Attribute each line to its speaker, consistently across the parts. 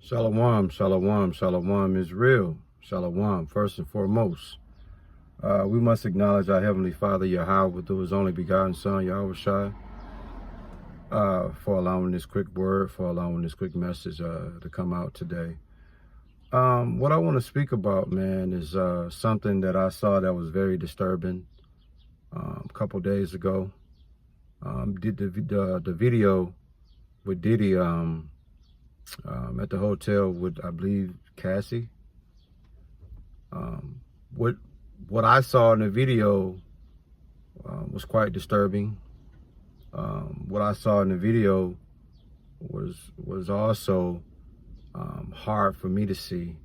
Speaker 1: Shalom, shalom, shalom is real. Shalom, first and foremost. We must acknowledge our Heavenly Father, Yahweh, through His only begotten Son, Yahweh for allowing this quick word, for allowing this quick message to come out today. What I want to speak about, man, is something that I saw that was very disturbing a couple days ago. Did the video with Diddy at the hotel with, I believe, Cassie. What I saw in the video was quite disturbing. What I saw in the video was also hard for me to see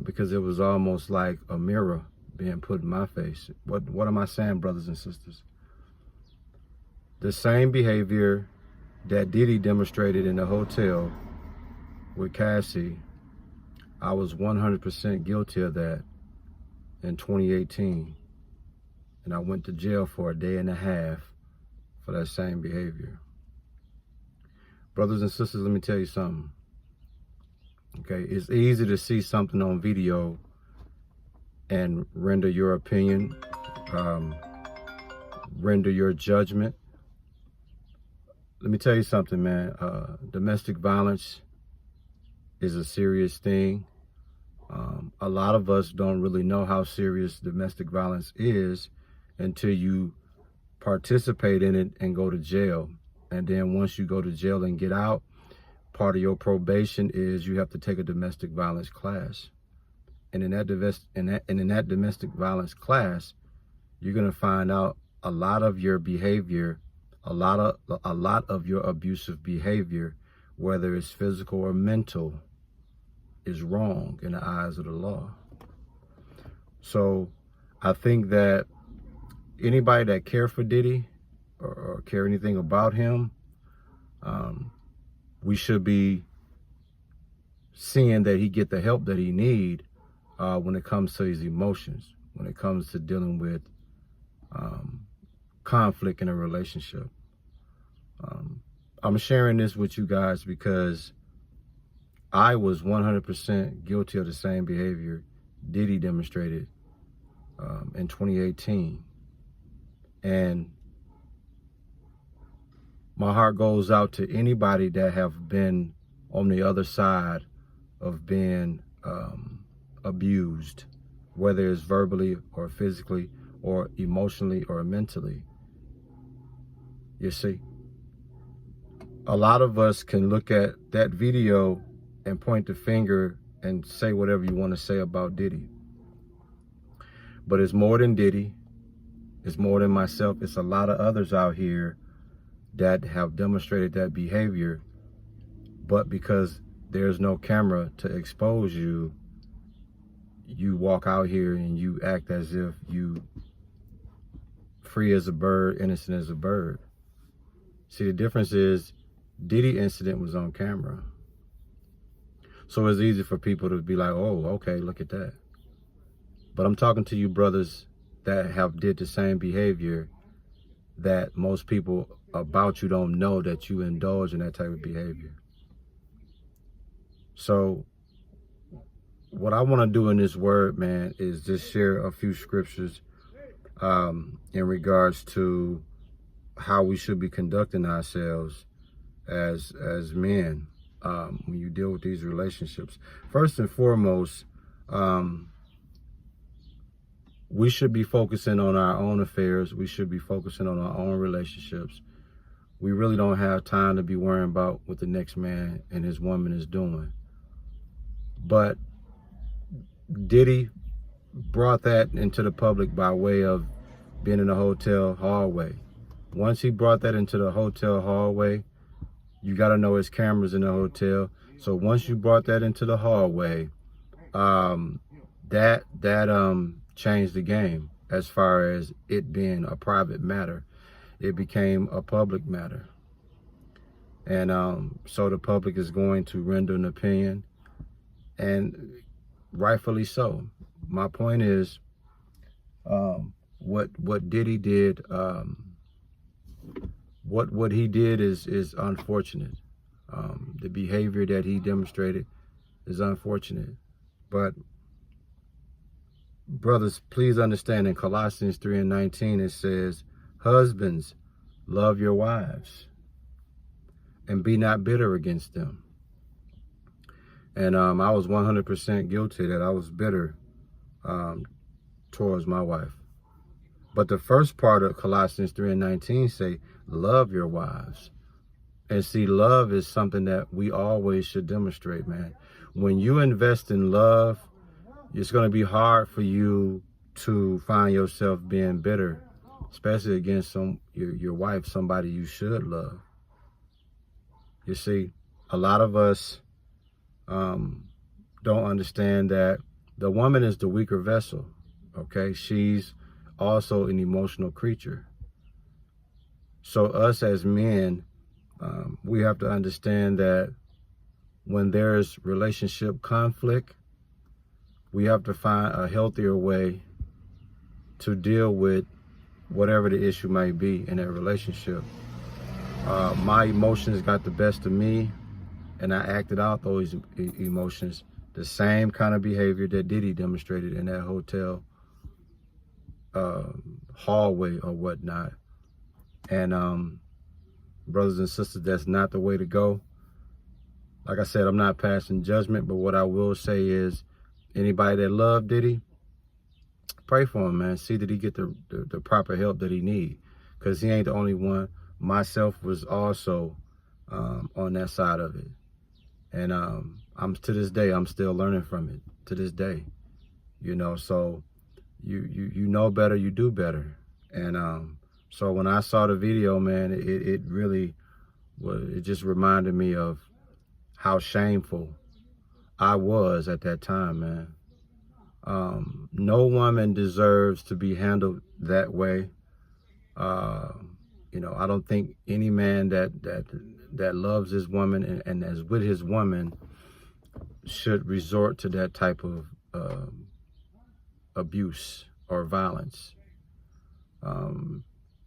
Speaker 1: because it was almost like a mirror being put in my face. What am I saying, brothers and sisters? The same behavior that Diddy demonstrated in the hotel with Cassie, I was 100% guilty of that in 2018. And I went to jail for a day and a half for that same behavior. Brothers and sisters, let me tell you something. Okay, it's easy to see something on video and render your opinion, render your judgment. Let me tell you something, man. Domestic violence is a serious thing. A lot of us don't really know how serious domestic violence is until you participate in it and go to jail. And then once you go to jail and get out, part of your probation is you have to take a domestic violence class. And in that domestic violence class, you're gonna find out a lot of your behavior, a lot of your abusive behavior, whether it's physical or mental, is wrong in the eyes of the law. So I think that anybody that care for Diddy or care anything about him, we should be seeing that he get the help that he need when it comes to his emotions, when it comes to dealing with conflict in a relationship. I'm sharing this with you guys because I was 100% guilty of the same behavior Diddy demonstrated in 2018. And my heart goes out to anybody that have been on the other side of being abused, whether it's verbally or physically or emotionally or mentally. You see, a lot of us can look at that video and point the finger and say whatever you want to say about Diddy. But it's more than Diddy. It's more than myself. It's a lot of others out here that have demonstrated that behavior. But because there's no camera to expose you, you walk out here and you act as if you free as a bird, innocent as a bird. See, the difference is Diddy incident was on camera. So it's easy for people to be like, oh, okay, look at that. But I'm talking to you brothers that have did the same behavior that most people about you don't know that you indulge in that type of behavior. So what I want to do in this word, man, is just share a few scriptures in regards to how we should be conducting ourselves as men. When you deal with these relationships. First and foremost, we should be focusing on our own affairs. We should be focusing on our own relationships. We really don't have time to be worrying about what the next man and his woman is doing. But Diddy brought that into the public by way of being in a hotel hallway. Once he brought that into the hotel hallway, you got to know his cameras in the hotel. So once you brought that into the hallway, that changed the game as far as it being a private matter. It became a public matter. And so the public is going to render an opinion, and rightfully so. My point is, what Diddy did, what he did is unfortunate. The behavior that he demonstrated is unfortunate. But brothers, please understand, in Colossians 3:19, it says, husbands, love your wives and be not bitter against them. And I was 100% guilty that I was bitter towards my wife. But the first part of Colossians 3:19 say, love your wives. And see, love is something that we always should demonstrate, man. When you invest in love, it's going to be hard for you to find yourself being bitter, especially against your wife, somebody you should love. You see, a lot of us don't understand that the woman is the weaker vessel, okay? She's also an emotional creature. So us as men, we have to understand that when there's relationship conflict, we have to find a healthier way to deal with whatever the issue might be in that relationship. My emotions got the best of me, and I acted out those emotions, the same kind of behavior that Diddy demonstrated in that hotel hallway or whatnot. And brothers and sisters, that's not the way to go. Like I said, I'm not passing judgment, but what I will say is, anybody that loved Diddy, pray for him, man. See that he get the proper help that he need, because he ain't the only one. Myself was also on that side of it. And I'm to this day, I'm still learning from it to this day, you know. So you know better, you do better. And so when I saw the video, man, it really was, it just reminded me of how shameful I was at that time, man. No woman deserves to be handled that way. You know, I don't think any man that loves his woman and is with his woman should resort to that type of abuse or violence.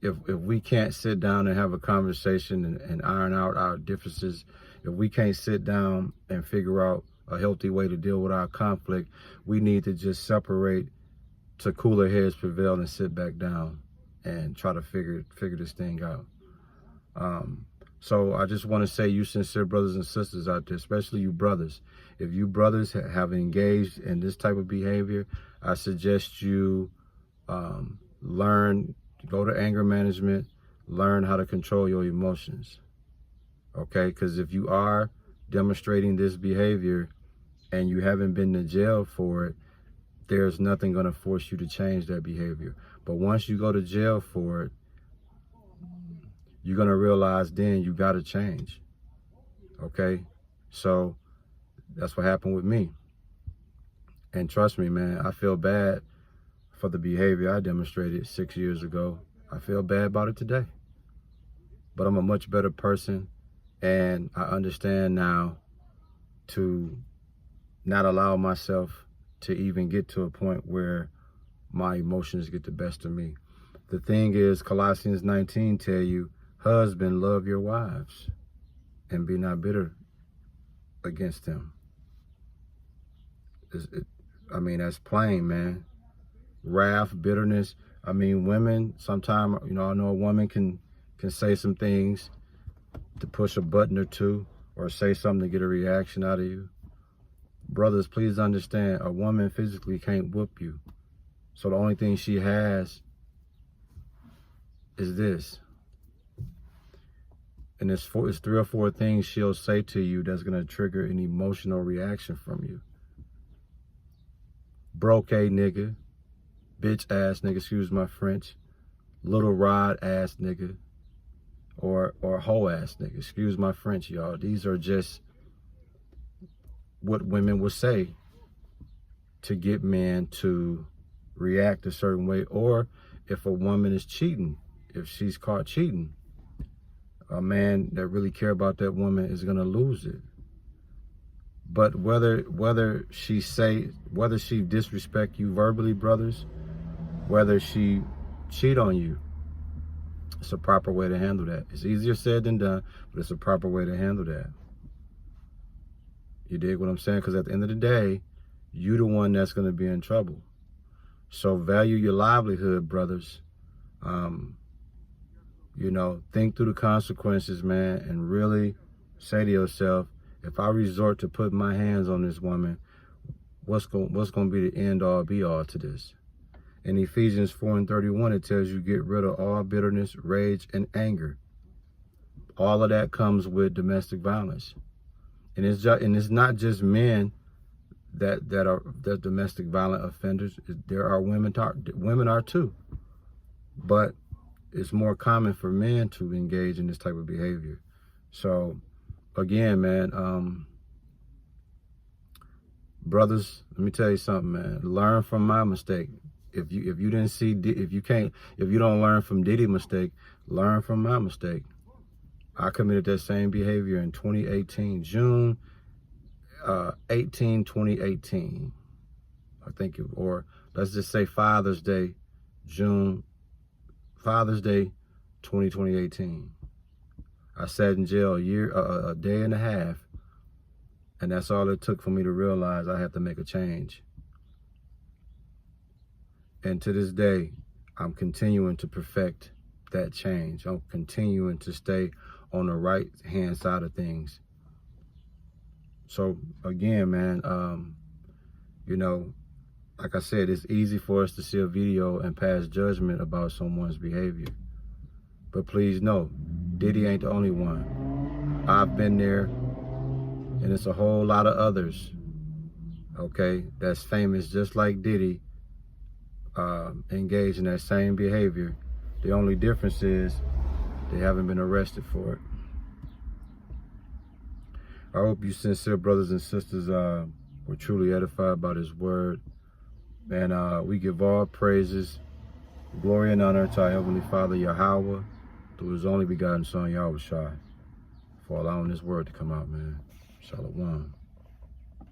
Speaker 1: If we can't sit down and have a conversation and iron out our differences, if we can't sit down and figure out a healthy way to deal with our conflict, we need to just separate to cooler heads prevail and sit back down and try to figure this thing out. So I just want to say, you sincere brothers and sisters out there, especially you brothers, if you brothers have engaged in this type of behavior, I suggest you go to anger management, learn how to control your emotions, okay? Because if you are demonstrating this behavior and you haven't been to jail for it, there's nothing going to force you to change that behavior. But once you go to jail for it, you're going to realize then you got to change, okay? So that's what happened with me. And trust me, man, I feel bad for the behavior I demonstrated 6 years ago. I feel bad about it today. But I'm a much better person, and I understand now to not allow myself to even get to a point where my emotions get the best of me. The thing is, Colossians 19 tell you, husband, love your wives and be not bitter against them. I mean, that's plain, man. Wrath, bitterness. I mean, women, sometimes, you know, I know a woman can say some things to push a button or two, or say something to get a reaction out of you. Brothers, please understand, a woman physically can't whoop you. So the only thing she has is this. And it's 3 or 4 things she'll say to you that's going to trigger an emotional reaction from you. Broke a nigga, bitch ass nigga, excuse my French, little rod ass nigga, or hoe ass nigga, excuse my French, y'all. These are just what women would say to get men to react a certain way. Or if a woman is cheating, if she's caught cheating, a man that really care about that woman is gonna lose it. But whether she disrespect you verbally, brothers, whether she cheat on you, it's a proper way to handle that. It's easier said than done, but it's a proper way to handle that. You dig what I'm saying? Because at the end of the day, you the one that's going to be in trouble. So value your livelihood, brothers. You know, think through the consequences, man, and really say to yourself, if I resort to put my hands on this woman, what's going to be the end all be all to this? In Ephesians 4:31, it tells you get rid of all bitterness, rage, and anger. All of that comes with domestic violence. And it's not just men that are domestic violent offenders. There are women are too. But it's more common for men to engage in this type of behavior. So again, man, brothers, let me tell you something, man. Learn from my mistake. If you don't learn from Diddy's mistake, learn from my mistake. I committed that same behavior in 2018, June 18, 2018. I think, or let's just say Father's Day, 2018. I sat in jail a day and a half, and that's all it took for me to realize I had to make a change. And to this day, I'm continuing to perfect that change. I'm continuing to stay on the right hand side of things. So again, man, you know, like I said, it's easy for us to see a video and pass judgment about someone's behavior. But please know, Diddy ain't the only one. I've been there, and it's a whole lot of others, okay, that's famous just like Diddy, engaged in that same behavior. The only difference is they haven't been arrested for it. I hope you sincere brothers and sisters were truly edified by this word. And we give all praises, glory, and honor to our Heavenly Father, Yahweh, through His only begotten Son, Yahushua, for allowing this word to come out, man. Shalom.